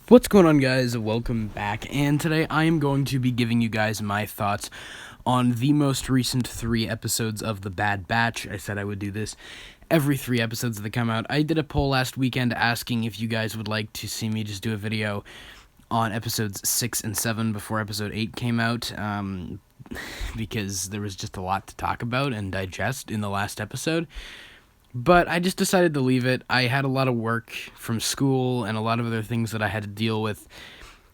What's going on, guys? Welcome back, and today I am going to be giving you guys my thoughts on the most recent 3 episodes of The Bad Batch. I said I would do this every 3 episodes that come out. I did a poll last weekend asking if you guys would like to see me just do a video on episodes 6 and 7 before episode 8 came out, because there was just a lot to talk about and digest in the last episode. But I just decided to leave it. I had a lot of work from school and a lot of other things that I had to deal with,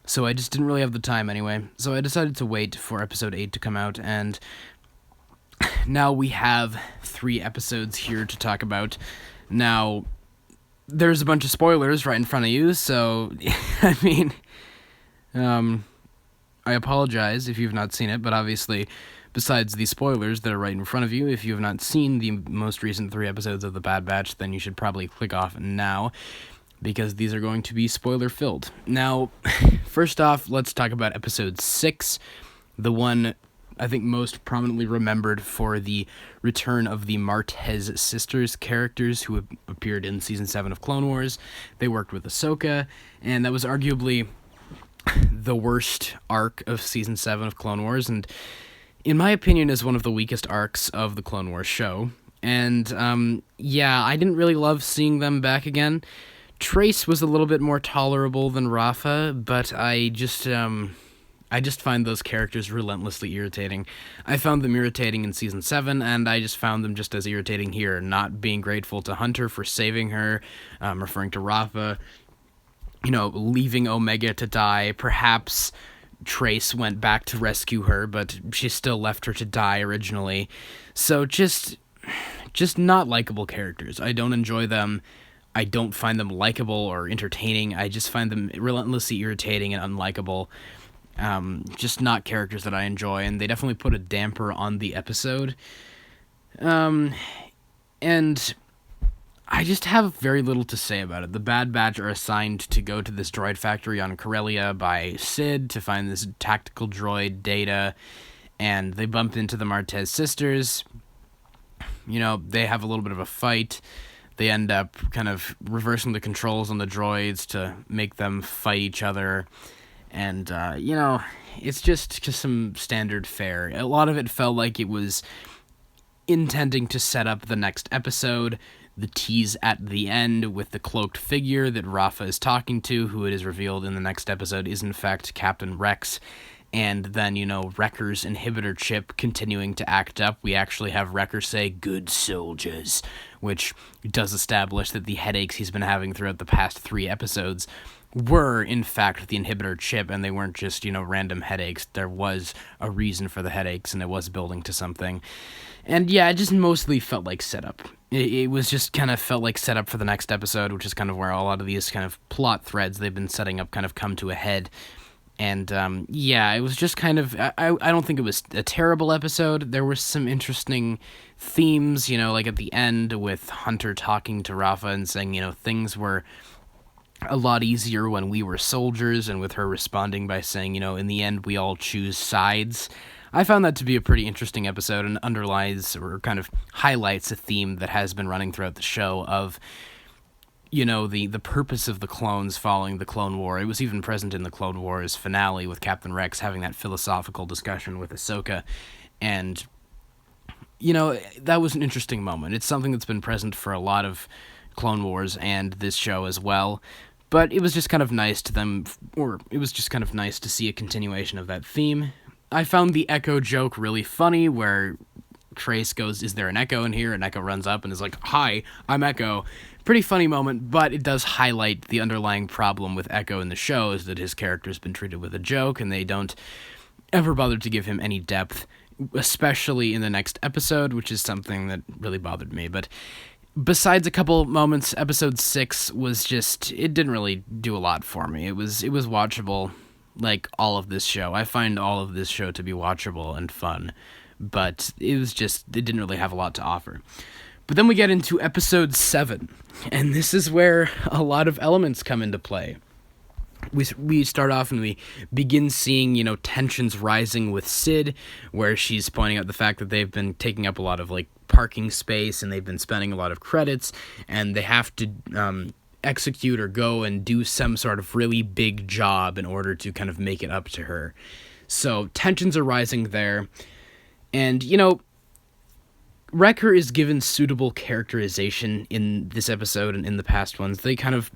so I just didn't really have the time anyway. So I decided to wait for episode 8 to come out, and now we have 3 episodes here to talk about. Now, there's a bunch of spoilers right in front of you, so, I apologize if you've not seen it, but obviously, besides the spoilers that are right in front of you, if you have not seen the most recent 3 episodes of The Bad Batch, then you should probably click off now, because these are going to be spoiler-filled. Now, first off, let's talk about episode 6, the one I think most prominently remembered for the return of the Martez sisters characters who appeared in Season 7 of Clone Wars. They worked with Ahsoka, and that was arguably the worst arc of Season 7 of Clone Wars, and in my opinion is one of the weakest arcs of the Clone Wars show. And, I didn't really love seeing them back again. Trace was a little bit more tolerable than Rafa, but I just find those characters relentlessly irritating. I found them irritating in Season 7, and I just found them just as irritating here, not being grateful to Hunter for saving her, referring to Rafa, leaving Omega to die. Perhaps Trace went back to rescue her, but she still left her to die originally. So just not likable characters. I don't enjoy them. I don't find them likable or entertaining. I just find them relentlessly irritating and unlikable. Just not characters that I enjoy, and they definitely put a damper on the episode. And I just have very little to say about it. The Bad Batch are assigned to go to this droid factory on Corellia by Sid to find this tactical droid, Data, and they bump into the Martez sisters. They have a little bit of a fight. They end up kind of reversing the controls on the droids to make them fight each other. And, it's just some standard fare. A lot of it felt like it was intending to set up the next episode. The tease at the end with the cloaked figure that Rafa is talking to, who it is revealed in the next episode is in fact Captain Rex. And then, Wrecker's inhibitor chip continuing to act up. We actually have Wrecker say, "Good soldiers," which does establish that the headaches he's been having throughout the past 3 episodes were, in fact, the inhibitor chip, and they weren't just, random headaches. There was a reason for the headaches, and it was building to something. And yeah, it just mostly felt like setup. It was just kind of felt like setup for the next episode, which is kind of where a lot of these kind of plot threads they've been setting up kind of come to a head. And, it was just kind of, I don't think it was a terrible episode. There were some interesting themes, like at the end with Hunter talking to Rafa and saying, things were a lot easier when we were soldiers, and with her responding by saying, in the end we all choose sides. I found that to be a pretty interesting episode, and underlies or kind of highlights a theme that has been running throughout the show of, the purpose of the clones following the Clone War. It was even present in the Clone Wars finale with Captain Rex having that philosophical discussion with Ahsoka, and, that was an interesting moment. It's something that's been present for a lot of Clone Wars and this show as well. But it was just kind of nice to them, or it was just kind of nice to see a continuation of that theme. I found the Echo joke really funny, where Trace goes, "Is there an Echo in here?" And Echo runs up and is like, "Hi, I'm Echo." Pretty funny moment, but it does highlight the underlying problem with Echo in the show, is that his character's been treated with a joke, and they don't ever bother to give him any depth, especially in the next episode, which is something that really bothered me. But besides a couple moments, episode 6 was just, it didn't really do a lot for me. It was watchable, like all of this show. I find all of this show to be watchable and fun, but it didn't really have a lot to offer. But then we get into episode 7, and this is where a lot of elements come into play. We start off and we begin seeing, tensions rising with Sid, where she's pointing out the fact that they've been taking up a lot of, parking space, and they've been spending a lot of credits, and they have to execute or go and do some sort of really big job in order to kind of make it up to her. So tensions are rising there. And, Wrecker is given suitable characterization in this episode and in the past ones. They kind of,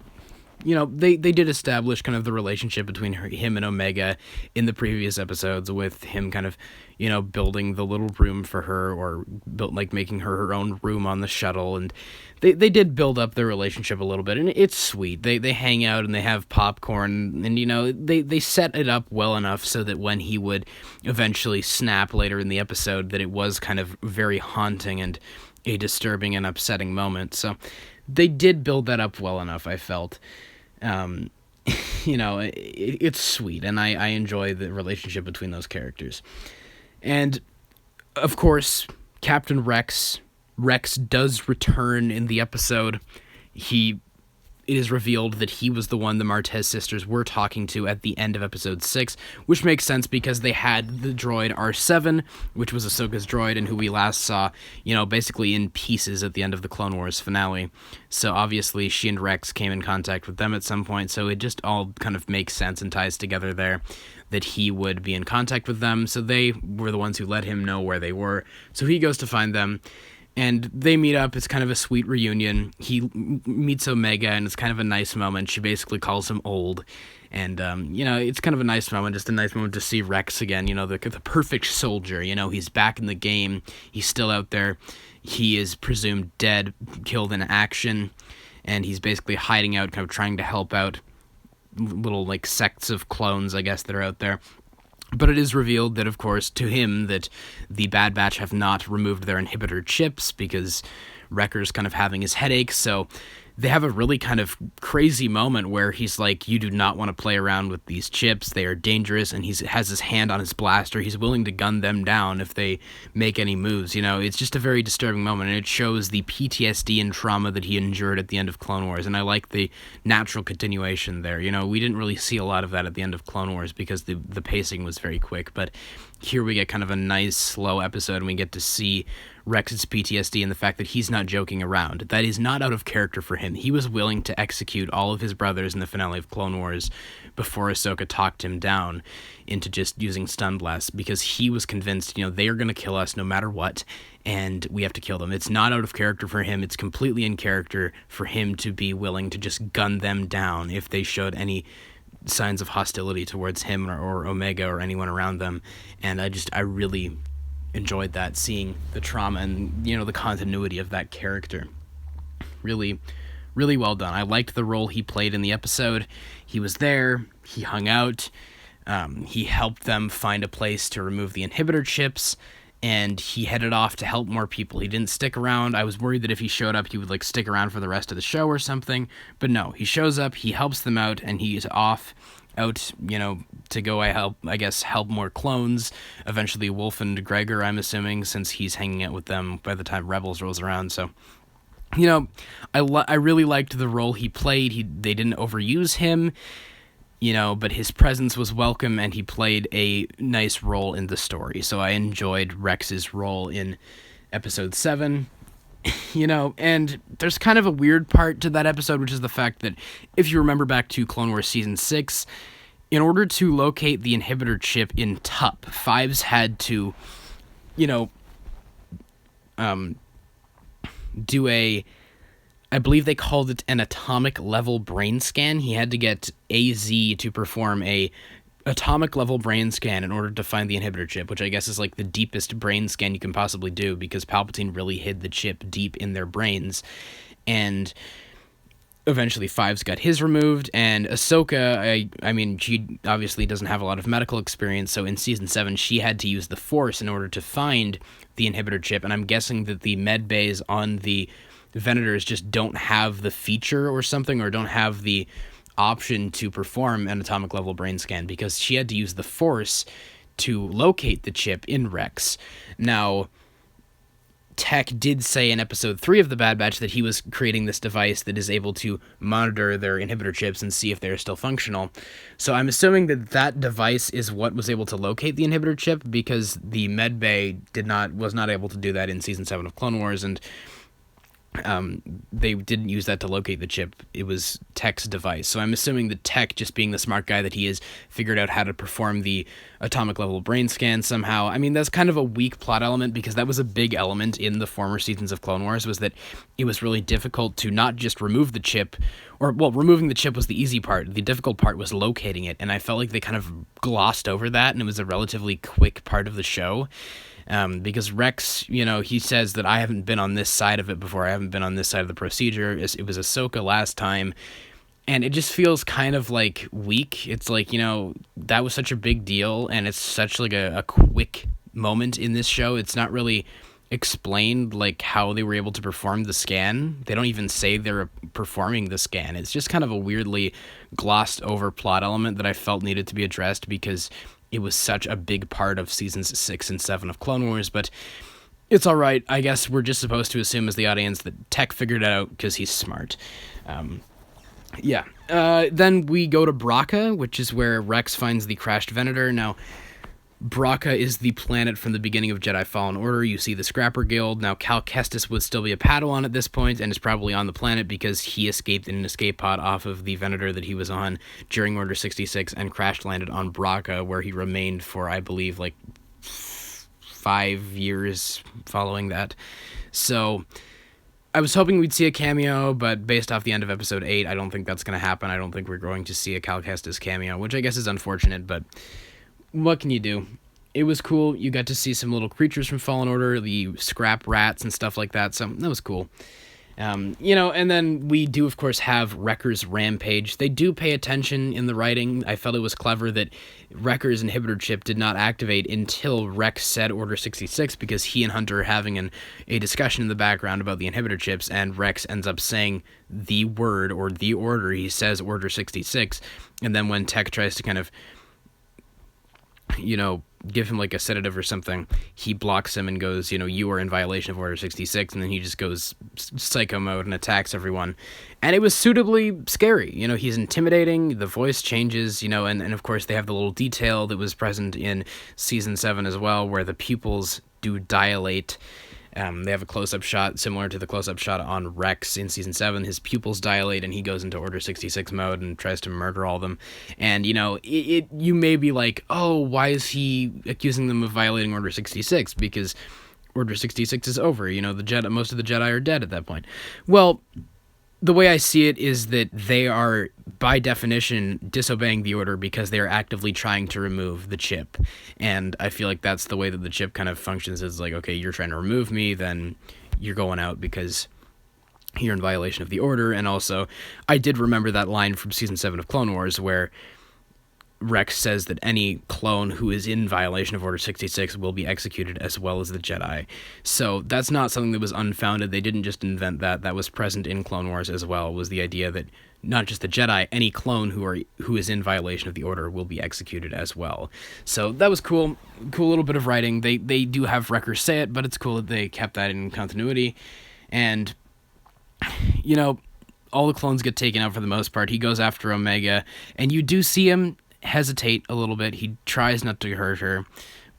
they did establish kind of the relationship between him and Omega in the previous episodes, with him kind of, building the little room for her, or making her own room on the shuttle. And they did build up their relationship a little bit, and it's sweet. They hang out and they have popcorn, and, they set it up well enough so that when he would eventually snap later in the episode, that it was kind of very haunting and a disturbing and upsetting moment. So they did build that up well enough, I felt. It's sweet, and I enjoy the relationship between those characters. And, of course, Captain Rex does return in the episode. It is revealed that he was the one the Martez sisters were talking to at the end of episode 6, which makes sense because they had the droid R7, which was Ahsoka's droid, and who we last saw, basically in pieces at the end of the Clone Wars finale. So obviously she and Rex came in contact with them at some point, so it just all kind of makes sense and ties together there that he would be in contact with them. So they were the ones who let him know where they were. So he goes to find them, and they meet up. It's kind of a sweet reunion. He meets Omega, and it's kind of a nice moment. She basically calls him old. And, it's kind of a nice moment, just a nice moment to see Rex again, the perfect soldier. He's back in the game. He's still out there. He is presumed dead, killed in action, and he's basically hiding out, kind of trying to help out little, sects of clones, I guess, that are out there. But it is revealed that, of course, to him, that the Bad Batch have not removed their inhibitor chips because Wrecker's kind of having his headaches, so they have a really kind of crazy moment where he's like, you do not want to play around with these chips, they are dangerous, and he has his hand on his blaster. He's willing to gun them down if they make any moves. It's just a very disturbing moment, and it shows the PTSD and trauma that he endured at the end of Clone Wars, and I like the natural continuation there. We didn't really see a lot of that at the end of Clone Wars because the pacing was very quick, but here we get kind of a nice, slow episode, and we get to see Rex's PTSD and the fact that he's not joking around. That is not out of character for him. He was willing to execute all of his brothers in the finale of Clone Wars before Ahsoka talked him down into just using stun blasts, because he was convinced, they are going to kill us no matter what, and we have to kill them. It's not out of character for him. It's completely in character for him to be willing to just gun them down if they showed any signs of hostility towards him or Omega or anyone around them. And I really enjoyed that, seeing the trauma and the continuity of that character. Really, really well done. I liked the role he played in the episode. He was there, he hung out, he helped them find a place to remove the inhibitor chips, and he headed off to help more people. He didn't stick around. I was worried that if he showed up, he would stick around for the rest of the show or something, but no, he shows up, he helps them out, and he's off out, to go help more clones, eventually Wolf and Gregor, I'm assuming, since he's hanging out with them by the time Rebels rolls around. So, I really liked the role he played. They didn't overuse him, but his presence was welcome, and he played a nice role in the story. So I enjoyed Rex's role in episode 7. And there's kind of a weird part to that episode, which is the fact that if you remember back to Clone Wars Season 6, in order to locate the inhibitor chip in Tup, Fives had to, do I believe they called it an atomic level brain scan. He had to get AZ to perform a atomic level brain scan in order to find the inhibitor chip, which I guess is the deepest brain scan you can possibly do, because Palpatine really hid the chip deep in their brains. And eventually Fives got his removed, and Ahsoka, I mean, she obviously doesn't have a lot of medical experience, so in Season 7 she had to use the Force in order to find the inhibitor chip, and I'm guessing that the med bays on the Venators just don't have the feature or something, or don't have the option to perform an atomic level brain scan, because she had to use the Force to locate the chip in Rex. Now, Tech did say in episode 3 of the Bad Batch that he was creating this device that is able to monitor their inhibitor chips and see if they're still functional. So I'm assuming that that device is what was able to locate the inhibitor chip, because the medbay was not able to do that in Season 7 of Clone Wars. And they didn't use that to locate the chip. It was Tech's device. So I'm assuming that Tech, just being the smart guy that he is, figured out how to perform the atomic level brain scan somehow. I mean, that's kind of a weak plot element, because that was a big element in the former seasons of Clone Wars, was that it was really difficult to not just remove the chip, or, well, removing the chip was the easy part. The difficult part was locating it, and I felt like they kind of glossed over that, and it was a relatively quick part of the show. Because Rex, he says that I haven't been on this side of it before. I haven't been on this side of the procedure. It was Ahsoka last time. And it just feels kind of like weak. It's like, that was such a big deal. And it's such like a quick moment in this show. It's not really explained like how they were able to perform the scan. They don't even say they're performing the scan. It's just kind of a weirdly glossed over plot element that I felt needed to be addressed, because it was such a big part of seasons 6 and 7 of Clone Wars. But it's all right. I guess we're just supposed to assume as the audience that Tech figured it out because he's smart. Then we go to Braca, which is where Rex finds the crashed Venator. Now, Braca is the planet from the beginning of Jedi Fallen Order. You see the Scrapper Guild. Now, Cal Kestis would still be a Padawan at this point, and is probably on the planet because he escaped in an escape pod off of the Venator that he was on during Order 66 and crash-landed on Braca, where he remained for, I believe, 5 years following that. So I was hoping we'd see a cameo, but based off the end of Episode 8, I don't think that's going to happen. I don't think we're going to see a Cal Kestis cameo, which I guess is unfortunate, but what can you do? It was cool. You got to see some little creatures from Fallen Order, the scrap rats and stuff like that, so that was cool. And then we do, of course, have Wrecker's rampage. They do pay attention in the writing. I felt it was clever that Wrecker's inhibitor chip did not activate until Rex said Order 66, because he and Hunter are having a discussion in the background about the inhibitor chips, and Rex ends up saying the word or the order. He says Order 66, and then when Tech tries to kind of give him like a sedative or something, he blocks him and goes, you are in violation of Order 66, and then he just goes psycho mode and attacks everyone. And it was suitably scary. He's intimidating, the voice changes, and of course they have the little detail that was present in Season 7 as well, where the pupils do dilate. They have a close-up shot similar to the close-up shot on Rex in Season 7. His pupils dilate, and he goes into Order 66 mode and tries to murder all of them. And, you may be like, oh, why is he accusing them of violating Order 66? Because Order 66 is over. Most of the Jedi are dead at that point. Well, the way I see it is that they are, by definition, disobeying the order because they are actively trying to remove the chip. And I feel like that's the way that the chip kind of functions. Is like, okay, you're trying to remove me, then you're going out because you're in violation of the order. And also, I did remember that line from Season 7 of Clone Wars where Rex says that any clone who is in violation of Order 66 will be executed, as well as the Jedi. So that's not something that was unfounded. They didn't just invent that. That was present in Clone Wars as well, was the idea that not just the Jedi, any clone who is in violation of the Order will be executed as well. So that was cool. Cool little bit of writing. They do have Wrecker say it, but it's cool that they kept that in continuity. And, all the clones get taken out for the most part. He goes after Omega, and you do see him hesitate a little bit. He tries not to hurt her,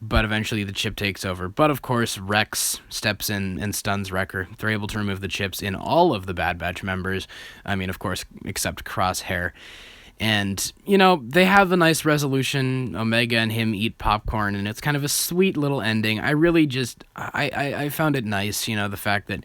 but eventually the chip takes over. But of course, Rex steps in and stuns Wrecker. They're able to remove the chips in all of the Bad Batch members. I mean, of course, except Crosshair. And, they have a nice resolution. Omega and him eat popcorn, and it's kind of a sweet little ending. I really just, I found it nice, the fact that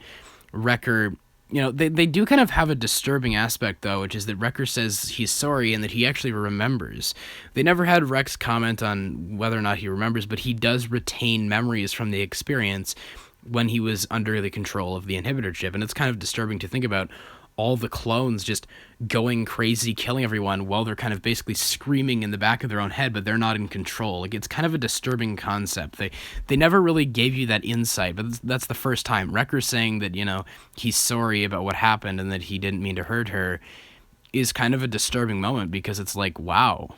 Wrecker, they do kind of have a disturbing aspect, though, which is that Wrecker says he's sorry and that he actually remembers. They never had Rex comment on whether or not he remembers, but he does retain memories from the experience when he was under the control of the inhibitor chip. And it's kind of disturbing to think about all the clones just going crazy, killing everyone while they're kind of basically screaming in the back of their own head, but they're not in control. Like, it's kind of a disturbing concept. They never really gave you that insight, but that's the first time. Wrecker's saying that, he's sorry about what happened and that he didn't mean to hurt her is kind of a disturbing moment, because it's like, wow,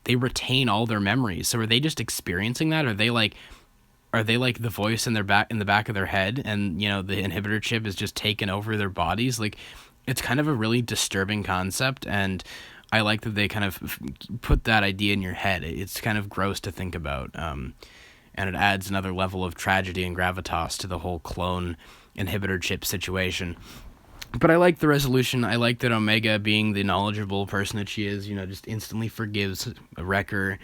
they retain all their memories. So are they just experiencing that? Are they like the voice in the back of their head, and, the inhibitor chip is just taken over their bodies? Like, it's kind of a really disturbing concept, and I like that they kind of put that idea in your head. It's kind of gross to think about, and it adds another level of tragedy and gravitas to the whole clone inhibitor chip situation. But I like the resolution. I like that Omega, being the knowledgeable person that she is, just instantly forgives Wrecker.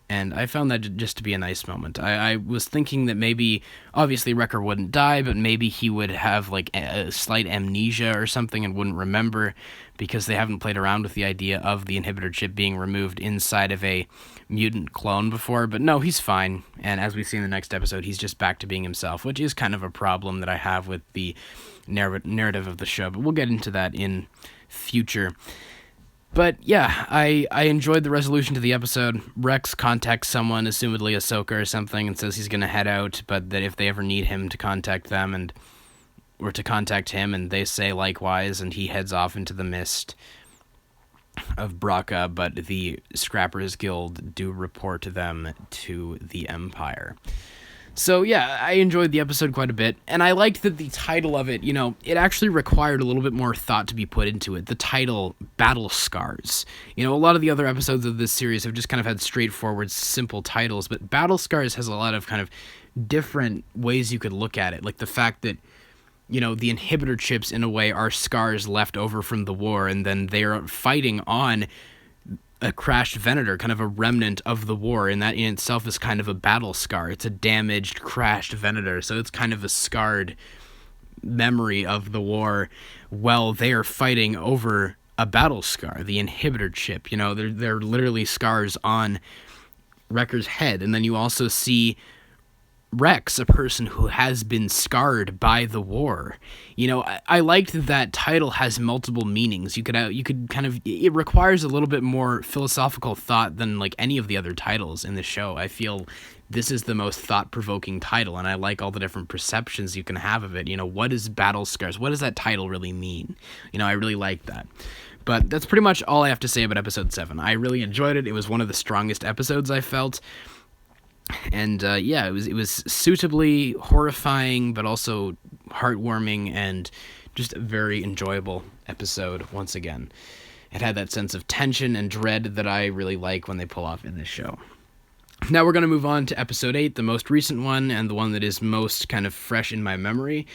And I found that just to be a nice moment. I was thinking that maybe, obviously Wrecker wouldn't die, but maybe he would have like a slight amnesia or something and wouldn't remember, because they haven't played around with the idea of the inhibitor chip being removed inside of a mutant clone before. But no, he's fine. And as we see in the next episode, he's just back to being himself, which is kind of a problem that I have with the narrative of the show. But we'll get into that in future. But yeah, I enjoyed the resolution to the episode. Rex contacts someone, assumedly Ahsoka or something, and says he's going to head out, but that if they ever need him, to contact them, or to contact him, and they say likewise, and he heads off into the mist of Braca, but the Scrappers Guild do report them to the Empire. So yeah, I enjoyed the episode quite a bit, and I liked that the title of it, it actually required a little bit more thought to be put into it. The title, Battle Scars. A lot of the other episodes of this series have just kind of had straightforward, simple titles, but Battle Scars has a lot of kind of different ways you could look at it, like the fact that, the inhibitor chips, in a way, are scars left over from the war, and then they're fighting on a crashed Venator, kind of a remnant of the war, and that in itself is kind of a battle scar. It's a damaged, crashed Venator, so it's kind of a scarred memory of the war. Well, they are fighting over a battle scar, the inhibitor chip. They're literally scars on Wrecker's head, and then you also see Rex, a person who has been scarred by the war. I liked that title has multiple meanings. You could kind of, it requires a little bit more philosophical thought than like any of the other titles in the show. I feel this is the most thought-provoking title, and I like all the different perceptions you can have of it. What is Battle Scars? What does that title really mean? I really like that. But that's pretty much all I have to say about episode 7. I really enjoyed it. It was one of the strongest episodes I felt. And it was suitably horrifying, but also heartwarming, and just a very enjoyable episode once again. It had that sense of tension and dread that I really like when they pull off in this show. Now we're going to move on to episode 8, the most recent one, and the one that is most kind of fresh in my memory.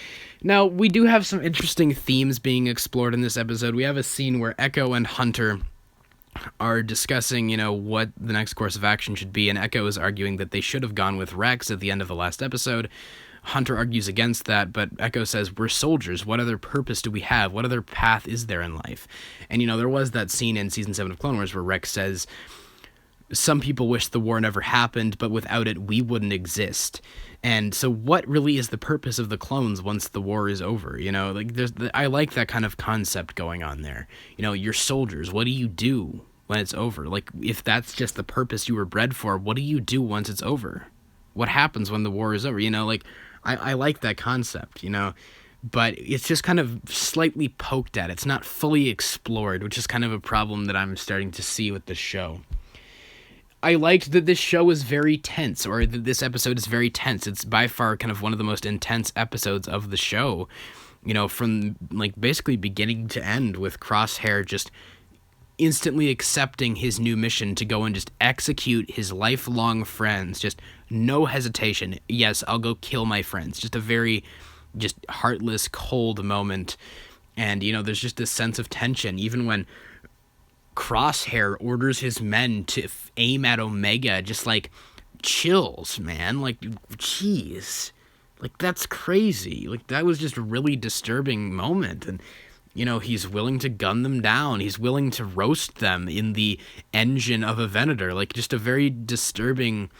Now, we do have some interesting themes being explored in this episode. We have a scene where Echo and Hunter are discussing, what the next course of action should be, and Echo is arguing that they should have gone with Rex at the end of the last episode. Hunter argues against that, but Echo says, we're soldiers. What other purpose do we have? What other path is there in life? And, there was that scene in Season 7 of Clone Wars where Rex says, some people wish the war never happened, but without it, we wouldn't exist. And so what really is the purpose of the clones once the war is over? I like that kind of concept going on there. You're soldiers. What do you do when it's over? Like, if that's just the purpose you were bred for, what do you do once it's over? What happens when the war is over? I like that concept, but it's just kind of slightly poked at. It's not fully explored, which is kind of a problem that I'm starting to see with the show. I liked that this show is very tense, or that this episode is very tense. It's by far kind of one of the most intense episodes of the show, from like basically beginning to end, with Crosshair just instantly accepting his new mission to go and just execute his lifelong friends. Just no hesitation. Yes, I'll go kill my friends. Just a very just heartless, cold moment. And, there's just this sense of tension, even when Crosshair orders his men to aim at Omega, just like chills, man. Like, jeez, like that's crazy. Like, that was just a really disturbing moment. And he's willing to gun them down. He's willing to roast them in the engine of a Venator. Like, just a very disturbing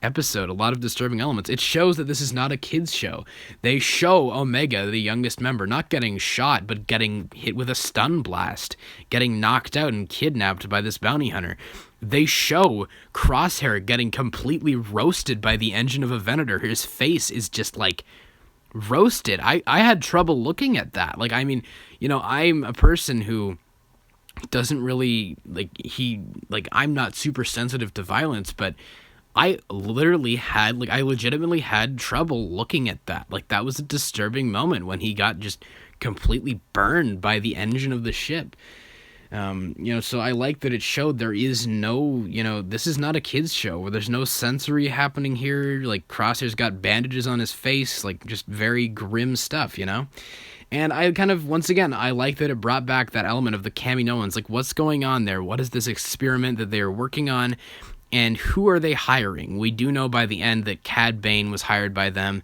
episode. A lot of disturbing elements. It shows that this is not a kids show. They show Omega, the youngest member, not getting shot, but getting hit with a stun blast, getting knocked out and kidnapped by this bounty hunter. They show Crosshair getting completely roasted by the engine of a Venator. His face is just like roasted. I had trouble looking at that. Like, I mean, I'm a person who doesn't really I'm not super sensitive to violence, but I legitimately had trouble looking at that. Like, that was a disturbing moment when he got just completely burned by the engine of the ship. So I like that it showed there is no, this is not a kids show where there's no sensory happening here. Like, Crosshair's got bandages on his face, like, just very grim stuff, And I kind of, once again, I like that it brought back that element of the Kaminoans. Like, what's going on there? What is this experiment that they are working on? And who are they hiring? We do know by the end that Cad Bane was hired by them.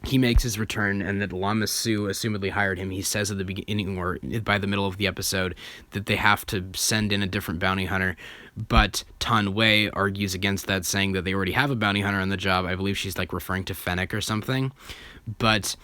He makes his return, and that Lama Su assumedly hired him. He says at the beginning or by the middle of the episode that they have to send in a different bounty hunter, but Tan Wei argues against that, saying that they already have a bounty hunter on the job. I believe she's like referring to Fennec or something. But,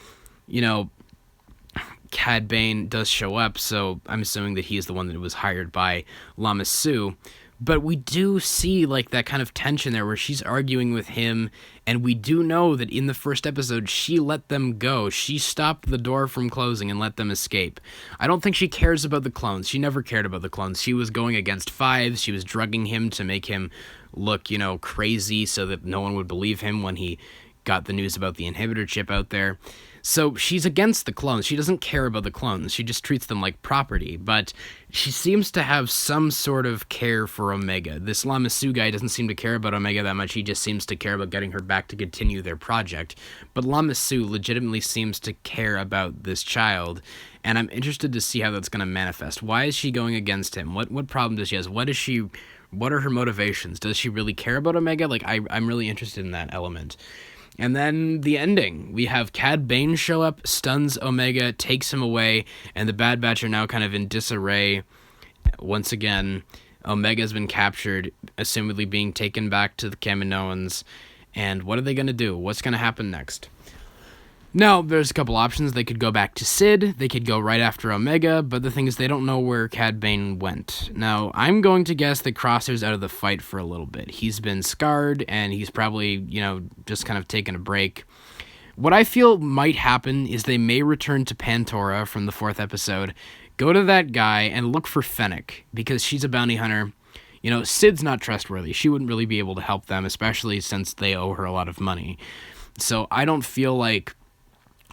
Cad Bane does show up, so I'm assuming that he's the one that was hired by Lama Su. But we do see, like, that kind of tension there where she's arguing with him, and we do know that in the first episode, she let them go. She stopped the door from closing and let them escape. I don't think she cares about the clones. She never cared about the clones. She was going against Fives. She was drugging him to make him look, crazy so that no one would believe him when he got the news about the inhibitor chip out there. So she's against the clones. She doesn't care about the clones. She just treats them like property. But she seems to have some sort of care for Omega. This Lama Su guy doesn't seem to care about Omega that much. He just seems to care about getting her back to continue their project. But Lama Su legitimately seems to care about this child. And I'm interested to see how that's going to manifest. Why is she going against him? What problem does she have? What are her motivations? Does she really care about Omega? Like, I'm really interested in that element. And then the ending. We have Cad Bane show up, stuns Omega, takes him away, and the Bad Batch are now kind of in disarray. Once again, Omega's been captured, assumedly being taken back to the Kaminoans. And what are they going to do? What's going to happen next? Now, there's a couple options. They could go back to Sid. They could go right after Omega. But the thing is, they don't know where Cad Bane went. Now, I'm going to guess that Crosshair's out of the fight for a little bit. He's been scarred, and he's probably, just kind of taken a break. What I feel might happen is they may return to Pantora from the 4th episode, go to that guy, and look for Fennec, because she's a bounty hunter. Sid's not trustworthy. She wouldn't really be able to help them, especially since they owe her a lot of money. So I don't feel like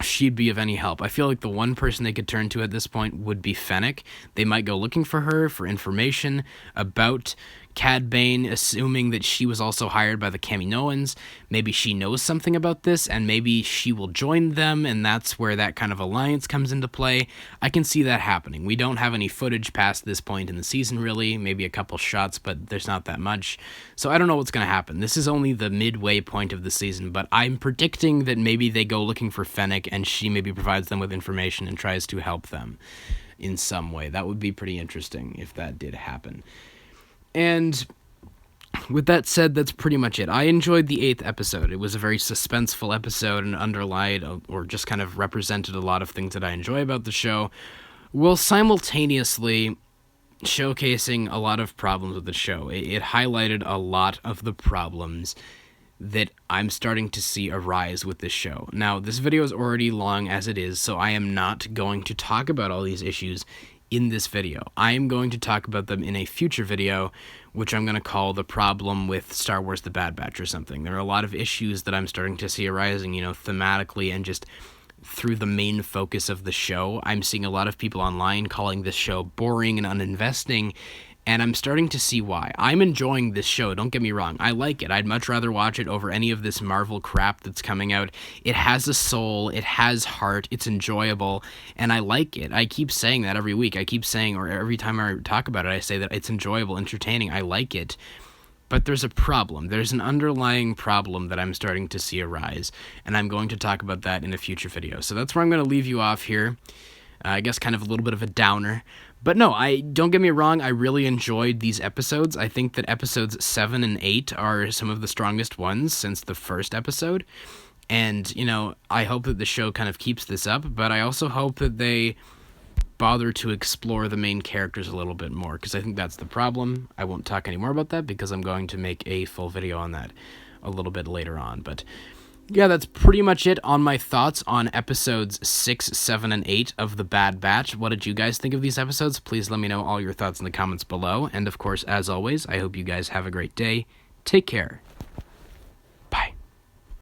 she'd be of any help. I feel like the one person they could turn to at this point would be Fennec. They might go looking for her for information about Cad Bane, assuming that she was also hired by the Kaminoans. Maybe she knows something about this, and maybe she will join them, and that's where that kind of alliance comes into play. I can see that happening. We don't have any footage past this point in the season, really. Maybe a couple shots, but there's not that much. So I don't know what's going to happen. This is only the midway point of the season, but I'm predicting that maybe they go looking for Fennec, and she maybe provides them with information and tries to help them in some way. That would be pretty interesting if that did happen. And with that said, that's pretty much it. I enjoyed the 8th episode. It was a very suspenseful episode and underlined or just kind of represented a lot of things that I enjoy about the show, while simultaneously showcasing a lot of problems with the show. It highlighted a lot of the problems that I'm starting to see arise with this show. Now, this video is already long as it is, so I am not going to talk about all these issues in this video. I am going to talk about them in a future video, which I'm going to call The Problem with Star Wars The Bad Batch or something. There are a lot of issues that I'm starting to see arising, thematically and just through the main focus of the show. I'm seeing a lot of people online calling this show boring and uninvesting, and I'm starting to see why. I'm enjoying this show, don't get me wrong. I like it. I'd much rather watch it over any of this Marvel crap that's coming out. It has a soul, it has heart, it's enjoyable, and I like it. I keep saying that every week. I keep saying, or every time I talk about it, I say that it's enjoyable, entertaining, I like it. But there's a problem. There's an underlying problem that I'm starting to see arise, and I'm going to talk about that in a future video. So that's where I'm going to leave you off here. I guess kind of a little bit of a downer. But no, don't get me wrong, I really enjoyed these episodes. I think that episodes 7 and 8 are some of the strongest ones since the first episode. And, I hope that the show kind of keeps this up, but I also hope that they bother to explore the main characters a little bit more, because I think that's the problem. I won't talk any more about that because I'm going to make a full video on that a little bit later on. But yeah, that's pretty much it on my thoughts on episodes 6, 7, and 8 of The Bad Batch. What did you guys think of these episodes? Please let me know all your thoughts in the comments below. And of course, as always, I hope you guys have a great day. Take care.